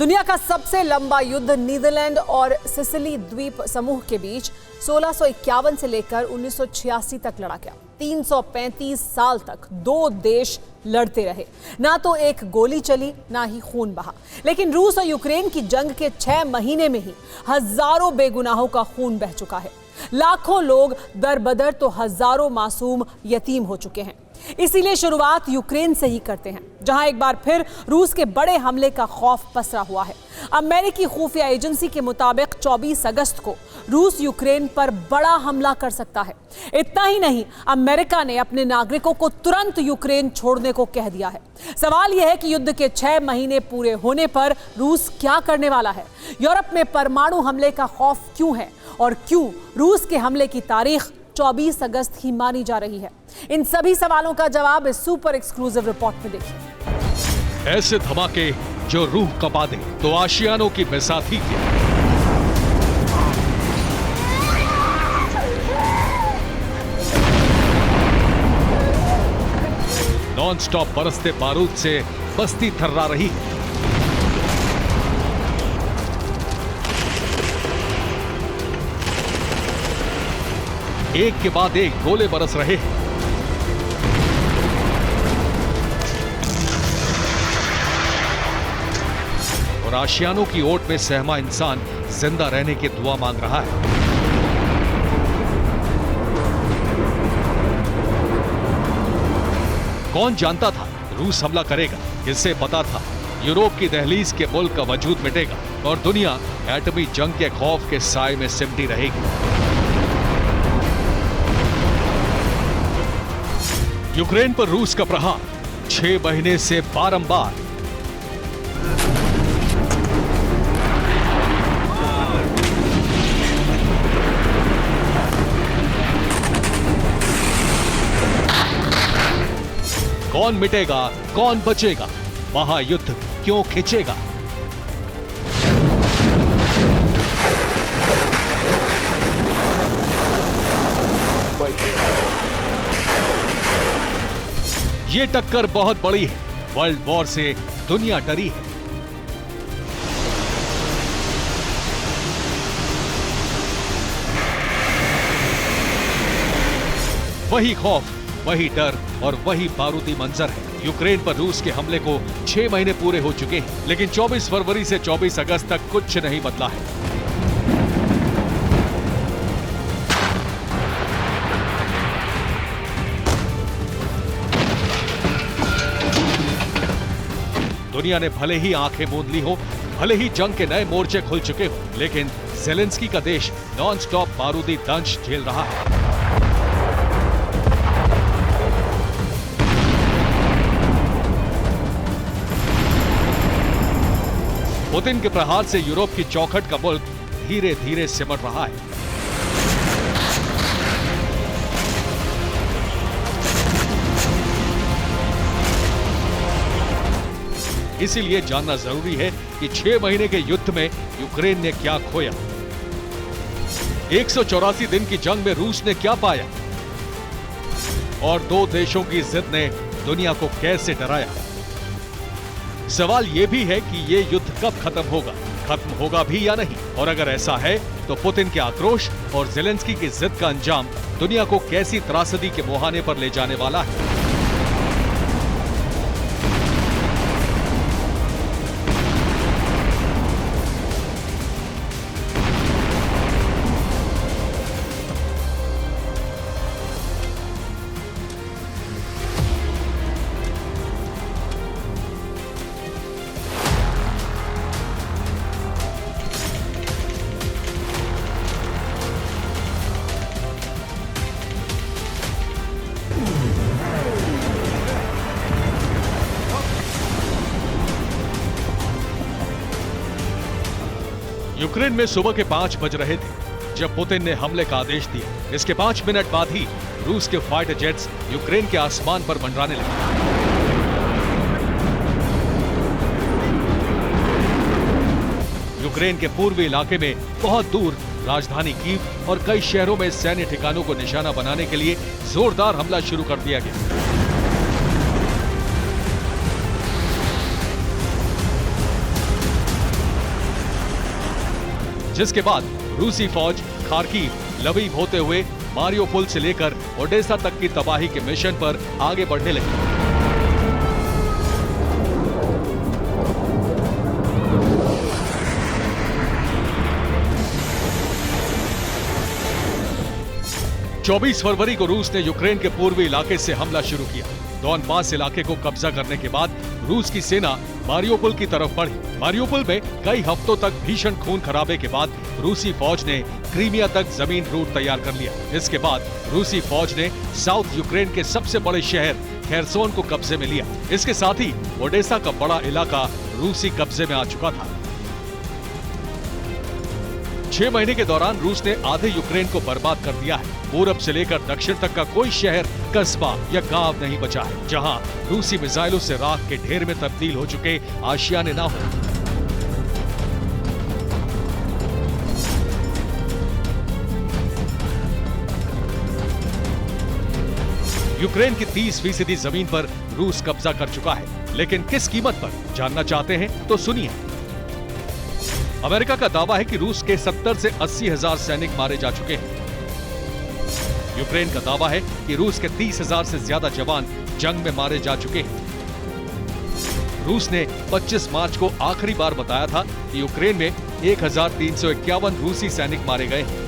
दुनिया का सबसे लंबा युद्ध नीदरलैंड और सिसिली द्वीप समूह के बीच 1651 से लेकर 1986 तक लड़ा गया। 335 साल तक दो देश लड़ते रहे। ना तो एक गोली चली, ना ही खून बहा। लेकिन रूस और यूक्रेन की जंग के 6 महीने में ही हजारों बेगुनाहों का खून बह चुका है। लाखों लोग दरबदर तो हजारों मासूम यतीम हो चुके हैं। इसीलिए शुरुआत यूक्रेन से ही करते हैं, जहां एक बार फिर रूस के बड़े हमले का खौफ पसरा हुआ है। अमेरिकी खुफिया एजेंसी के मुताबिक 24 अगस्त को रूस यूक्रेन पर बड़ा हमला कर सकता है। इतना ही नहीं, अमेरिका ने अपने नागरिकों को तुरंत यूक्रेन छोड़ने को कह दिया है। सवाल यह है कि युद्ध के 6 महीने पूरे होने पर रूस क्या करने वाला है? यूरोप में परमाणु हमले का खौफ क्यों है और क्यों रूस के हमले की तारीख 24 अगस्त ही मानी जा रही है? इन सभी सवालों का जवाब इस सुपर एक्सक्लूसिव रिपोर्ट में देखिए। ऐसे धमाके जो रूह कपा दे तो आशियानों की बैसाखी के नॉन स्टॉप बरसते बारूद से बस्ती थर्रा रही है। एक के बाद एक गोले बरस रहे हैं। और आशियानों की ओट में सहमा इंसान जिंदा रहने की दुआ मांग रहा है। कौन जानता था रूस हमला करेगा? किससे पता था यूरोप की दहलीज के मुल्क का वजूद मिटेगा और दुनिया एटमी जंग के खौफ के साए में सिमटी रहेगी। यूक्रेन पर रूस का प्रहार 6 महीने से बारंबार। कौन मिटेगा, कौन बचेगा? महायुद्ध क्यों खिंचेगा? ये टक्कर बहुत बड़ी है। वर्ल्ड वॉर से दुनिया डरी है। वही खौफ, वही डर और वही बारूदी मंजर है। यूक्रेन पर रूस के हमले को 6 महीने पूरे हो चुके हैं, लेकिन 24 फरवरी से 24 अगस्त तक कुछ नहीं बदला है। दुनिया ने भले ही आंखें मूंद ली हो, भले ही जंग के नए मोर्चे खुल चुके हो, लेकिन ज़ेलेंस्की का देश नॉन स्टॉप बारूदी दंश झेल रहा है। पुतिन के प्रहार से यूरोप की चौखट का मुल्क धीरे धीरे सिमट रहा है। इसीलिए जानना जरूरी है कि 6 महीने के युद्ध में यूक्रेन ने क्या खोया, 184 दिन की जंग में रूस ने क्या पाया और दो देशों की जिद ने दुनिया को कैसे डराया। सवाल यह भी है कि यह युद्ध कब खत्म होगा भी या नहीं, और अगर ऐसा है तो पुतिन के आक्रोश और ज़ेलेंस्की की जिद का अंजाम दुनिया को कैसी त्रासदी के मुहाने पर ले जाने वाला है। यूक्रेन में सुबह के 5 बज रहे थे जब पुतिन ने हमले का आदेश दिया। इसके 5 मिनट बाद ही रूस के फाइटर जेट्स यूक्रेन के आसमान पर मंडराने लगे। यूक्रेन के पूर्वी इलाके में बहुत दूर राजधानी कीव और कई शहरों में सैन्य ठिकानों को निशाना बनाने के लिए जोरदार हमला शुरू कर दिया गया। जिसके बाद रूसी फौज खार्किव, लवीव होते हुए मारियोपोल से लेकर ओडेसा तक की तबाही के मिशन पर आगे बढ़ने लगी। चौबीस फरवरी को रूस ने यूक्रेन के पूर्वी इलाके से हमला शुरू किया। डॉनबास इलाके को कब्जा करने के बाद रूस की सेना मारियोपोल की तरफ बढ़ी। मारियोपोल में कई हफ्तों तक भीषण खून खराबे के बाद रूसी फौज ने क्रीमिया तक जमीन रूट तैयार कर लिया। इसके बाद रूसी फौज ने साउथ यूक्रेन के सबसे बड़े शहर खेरसोन को कब्जे में लिया। इसके साथ ही ओडेसा का बड़ा इलाका रूसी कब्जे में आ चुका था। 6 महीने के दौरान रूस ने आधे यूक्रेन को बर्बाद कर दिया है। पूरब से लेकर दक्षिण तक का कोई शहर, कस्बा या गांव नहीं बचा है जहां रूसी मिसाइलों से राख के ढेर में तब्दील हो चुके आशियाने ना हो। यूक्रेन की 30% जमीन पर रूस कब्जा कर चुका है, लेकिन किस कीमत पर? जानना चाहते हैं तो सुनिए। अमेरिका का दावा है कि रूस के 70 से 80 हजार सैनिक मारे जा चुके हैं। यूक्रेन का दावा है कि रूस के 30,000 से ज्यादा जवान जंग में मारे जा चुके हैं। रूस ने 25 मार्च को आखिरी बार बताया था कि यूक्रेन में 1351 रूसी सैनिक मारे गए हैं।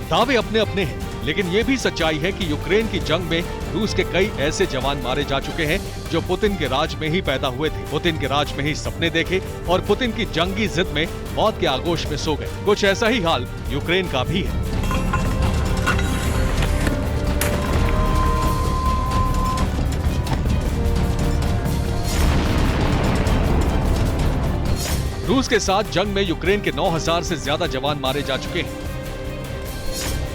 दावे अपने अपने हैं, लेकिन यह भी सच्चाई है कि यूक्रेन की जंग में रूस के कई ऐसे जवान मारे जा चुके हैं जो पुतिन के राज में ही पैदा हुए थे, पुतिन के राज में ही सपने देखे और पुतिन की जंगी जिद में मौत के आगोश में सो गए। कुछ ऐसा ही हाल यूक्रेन का भी है। रूस के साथ जंग में यूक्रेन के 9,000 से ज्यादा जवान मारे जा चुके हैं।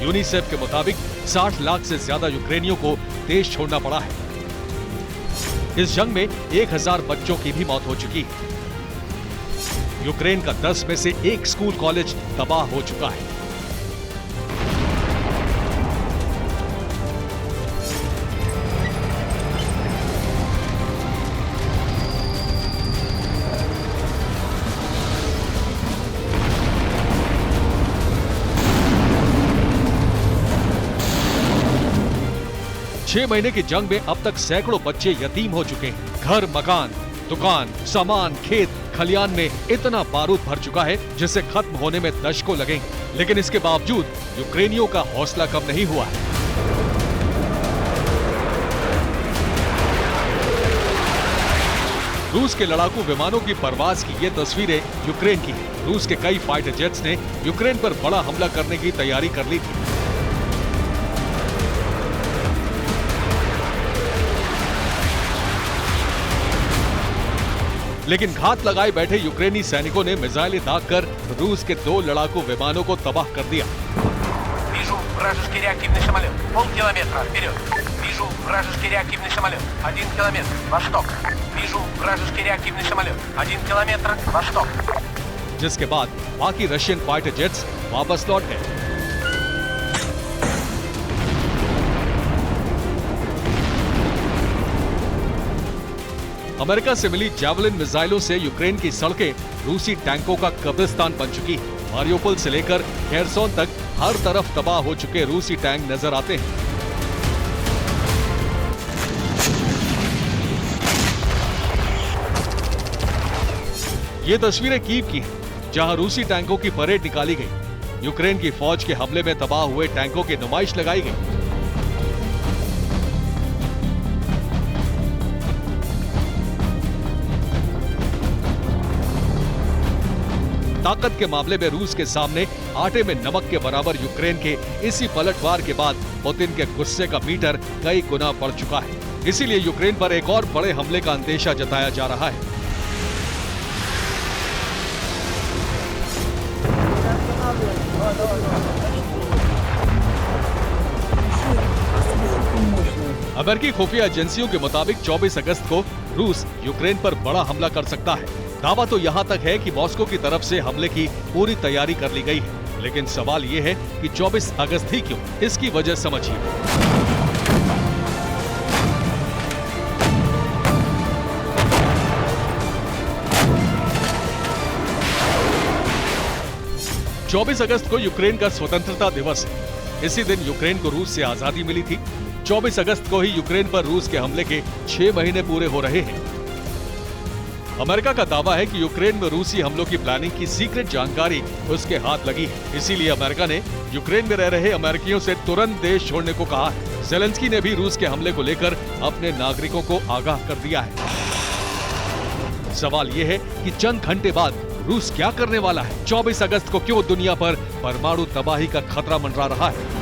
यूनिसेफ के मुताबिक 60 लाख से ज्यादा यूक्रेनियों को देश छोड़ना पड़ा है। इस जंग में 1,000 बच्चों की भी मौत हो चुकी है। यूक्रेन का 10 में से 1 स्कूल कॉलेज तबाह हो चुका है। छह महीने की जंग में अब तक सैकड़ों बच्चे यतीम हो चुके हैं। घर, मकान, दुकान, सामान, खेत, खलियान में इतना बारूद भर चुका है जिसे खत्म होने में दशकों लगेंगे। लेकिन इसके बावजूद यूक्रेनियों का हौसला कम नहीं हुआ है। रूस के लड़ाकू विमानों की परवाज की ये तस्वीरें यूक्रेन की हैं। रूस के कई फाइटर जेट्स ने यूक्रेन पर बड़ा हमला करने की तैयारी कर ली थी। लेकिन घात लगाए बैठे यूक्रेनी सैनिकों ने मिसाइलें दागकर रूस के 2 लड़ाकू विमानों को तबाह कर दिया। Вижу вражеский реактивный самолет. Полкилометра вперед. Вижу вражеский реактивный самолет. 1 километр. Восток. Вижу вражеский реактивный самолет. 1 километр. Восток. जिसके बाद बाकी रशियन फाइटर जेट्स वापस लौट गए। अमेरिका से मिली जैवलिन मिसाइलों से यूक्रेन की सड़कें रूसी टैंकों का कब्रिस्तान बन चुकी है। मारियोपोल से लेकर खेरसोन तक हर तरफ तबाह हो चुके रूसी टैंक नजर आते हैं। ये तस्वीरें कीव की हैं, जहां रूसी टैंकों की परेड निकाली गई। यूक्रेन की फौज के हमले में तबाह हुए टैंकों की नुमाइश लगाई गई। ताकत के मामले में रूस के सामने आटे में नमक के बराबर यूक्रेन के इसी पलटवार के बाद पुतिन के गुस्से का मीटर कई गुना बढ़ चुका है। इसीलिए यूक्रेन पर एक और बड़े हमले का अंदेशा जताया जा रहा है। अमेरिकी खुफिया एजेंसियों के मुताबिक 24 अगस्त को रूस यूक्रेन पर बड़ा हमला कर सकता है। दावा तो यहां तक है कि मॉस्को की तरफ से हमले की पूरी तैयारी कर ली गई है, लेकिन सवाल यह है कि 24 अगस्त ही क्यों? इसकी वजह समझिए। 24 अगस्त को यूक्रेन का स्वतंत्रता दिवस है। इसी दिन यूक्रेन को रूस से आजादी मिली थी। 24 अगस्त को ही यूक्रेन पर रूस के हमले के 6 महीने पूरे हो रहे हैं। अमेरिका का दावा है कि यूक्रेन में रूसी हमलों की प्लानिंग की सीक्रेट जानकारी उसके हाथ लगी है। इसीलिए अमेरिका ने यूक्रेन में रह रहे अमेरिकियों से तुरंत देश छोड़ने को कहा है। ज़ेलेंस्की ने भी रूस के हमले को लेकर अपने नागरिकों को आगाह कर दिया है। सवाल यह है कि चंद घंटे बाद रूस क्या करने वाला है? 24 अगस्त को क्यों दुनिया पर परमाणु तबाही का खतरा मंडरा रहा है?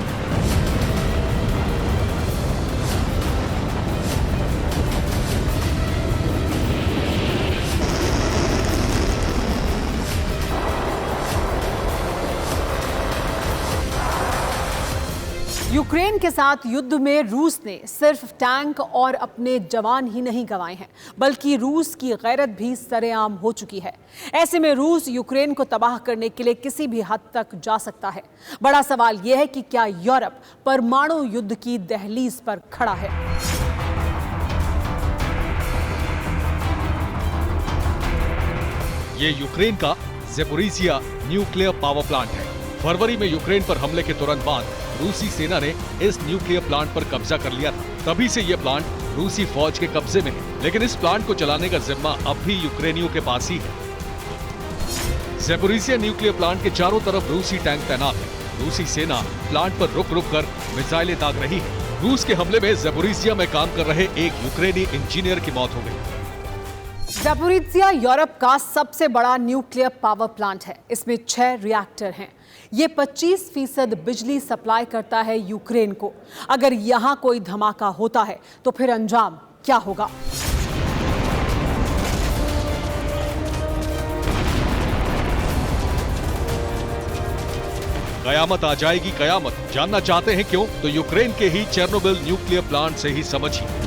यूक्रेन के साथ युद्ध में रूस ने सिर्फ टैंक और अपने जवान ही नहीं गंवाए हैं, बल्कि रूस की गैरत भी सरेआम हो चुकी है। ऐसे में रूस यूक्रेन को तबाह करने के लिए किसी भी हद तक जा सकता है। बड़ा सवाल यह है कि क्या यूरोप परमाणु युद्ध की दहलीज पर खड़ा है? ये यूक्रेन का ज़ेपोरिजिया न्यूक्लियर पावर प्लांट है। फरवरी में यूक्रेन पर हमले के तुरंत बाद रूसी सेना ने इस न्यूक्लियर प्लांट पर कब्जा कर लिया था। तभी से यह प्लांट रूसी फौज के कब्जे में है, लेकिन इस प्लांट को चलाने का जिम्मा अब भी यूक्रेनियों के पास ही है। ज़ेपोरिजिया न्यूक्लियर प्लांट के चारों तरफ रूसी टैंक तैनात है। रूसी सेना प्लांट पर रुक रुक कर मिसाइलें दाग रही है। रूस के हमले में ज़ेपोरिजिया में काम कर रहे एक यूक्रेनी इंजीनियर की मौत हो गई। ज़ेपोरिजिया यूरोप का सबसे बड़ा न्यूक्लियर पावर प्लांट है। इसमें 6 रिएक्टर हैं। ये 25% बिजली सप्लाई करता है यूक्रेन को। अगर यहां कोई धमाका होता है तो फिर अंजाम क्या होगा? कयामत आ जाएगी, कयामत। जानना चाहते हैं क्यों? तो यूक्रेन के ही चेर्नोबिल न्यूक्लियर प्लांट से ही समझिए।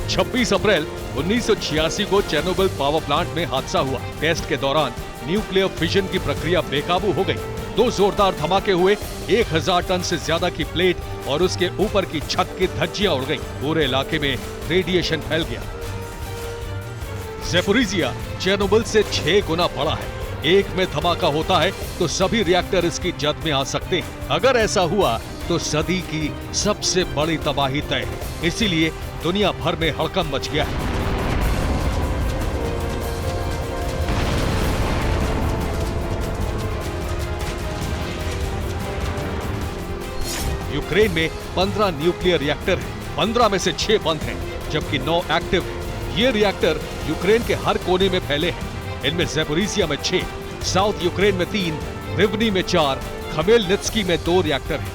26 अप्रैल 1986 को चेर्नोबिल पावर प्लांट में हादसा हुआ। टेस्ट के दौरान न्यूक्लियर फिजन की प्रक्रिया बेकाबू हो गई। 2 जोरदार धमाके हुए। 1000 टन से ज्यादा की प्लेट और उसके ऊपर की छत की धज्जियां उड़ गईं। पूरे इलाके में रेडिएशन फैल गया। ज़ेपोरिजिया चेर्नोबिल से 6 गुना बड़ा है। एक में धमाका होता है तो सभी रिएक्टर इसकी जद में आ सकते हैं। अगर ऐसा हुआ तो सदी की सबसे बड़ी तबाही तय है। इसीलिए दुनिया भर में हड़कंप मच गया है। यूक्रेन में 15 न्यूक्लियर रिएक्टर हैं। 15 में से 6 बंद हैं, जबकि 9 एक्टिव हैं। ये रिएक्टर यूक्रेन के हर कोने में फैले हैं। इनमें ज़ेपोरिजिया में 6, साउथ यूक्रेन में 3, रिवनी में 4, खमेलनित्स्की में 2 रिएक्टर हैं।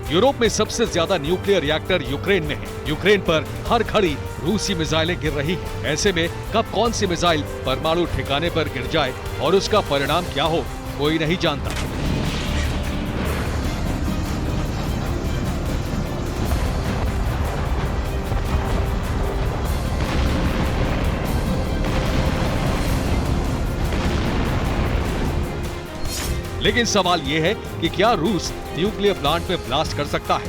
यूरोप में सबसे ज्यादा न्यूक्लियर रिएक्टर यूक्रेन में है। यूक्रेन पर हर घड़ी रूसी मिसाइलें गिर रही हैं। ऐसे में कब कौन सी मिसाइल परमाणु ठिकाने पर गिर जाए और उसका परिणाम क्या हो, कोई नहीं जानता। लेकिन सवाल यह है कि क्या रूस न्यूक्लियर प्लांट में ब्लास्ट कर सकता है?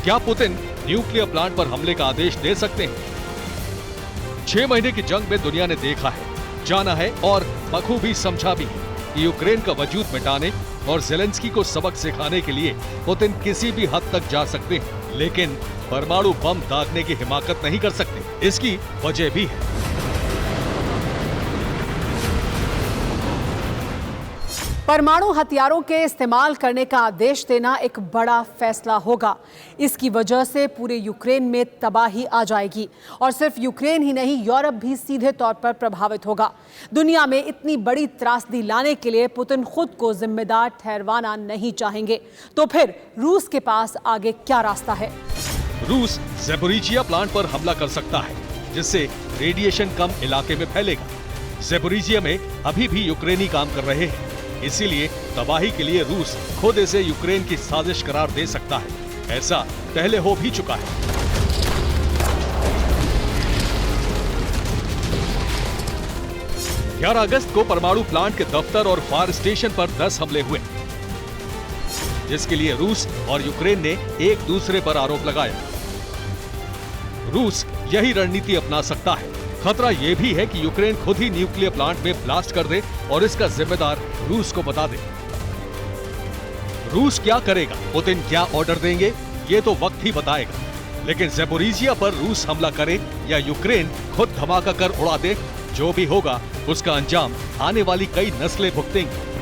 क्या पुतिन न्यूक्लियर प्लांट पर हमले का आदेश दे सकते हैं? 6 महीने की जंग में दुनिया ने देखा है, जाना है और बखूबी समझा भी है कि यूक्रेन का वजूद मिटाने और ज़ेलेंस्की को सबक सिखाने के लिए पुतिन किसी भी हद तक जा सकते हैं, लेकिन परमाणु बम दागने की हिमाकत नहीं कर सकते। इसकी वजह भी है। परमाणु हथियारों के इस्तेमाल करने का आदेश देना एक बड़ा फैसला होगा। इसकी वजह से पूरे यूक्रेन में तबाही आ जाएगी और सिर्फ यूक्रेन ही नहीं, यूरोप भी सीधे तौर पर प्रभावित होगा। दुनिया में इतनी बड़ी त्रासदी लाने के लिए पुतिन खुद को जिम्मेदार ठहरवाना नहीं चाहेंगे। तो फिर रूस के पास आगे क्या रास्ता है? रूस ज़ेपोरिजिया प्लांट पर हमला कर सकता है, जिससे रेडिएशन कम इलाके में फैलेगा। ज़ेपोरिजिया में अभी भी यूक्रेनी काम कर रहे हैं, इसीलिए तबाही के लिए रूस खुद इसे यूक्रेन की साजिश करार दे सकता है। ऐसा पहले हो भी चुका है। 11 अगस्त को परमाणु प्लांट के दफ्तर और फायर स्टेशन पर 10 हमले हुए, जिसके लिए रूस और यूक्रेन ने एक दूसरे पर आरोप लगाया। रूस यही रणनीति अपना सकता है। खतरा यह भी है कि यूक्रेन खुद ही न्यूक्लियर प्लांट में ब्लास्ट कर दे और इसका जिम्मेदार रूस को बता दे। रूस क्या करेगा, पुतिन क्या ऑर्डर देंगे, ये तो वक्त ही बताएगा। लेकिन ज़ैपोरिज़िया पर रूस हमला करे या यूक्रेन खुद धमाका कर उड़ा दे, जो भी होगा उसका अंजाम आने वाली कई नस्लें भुगतेंगी।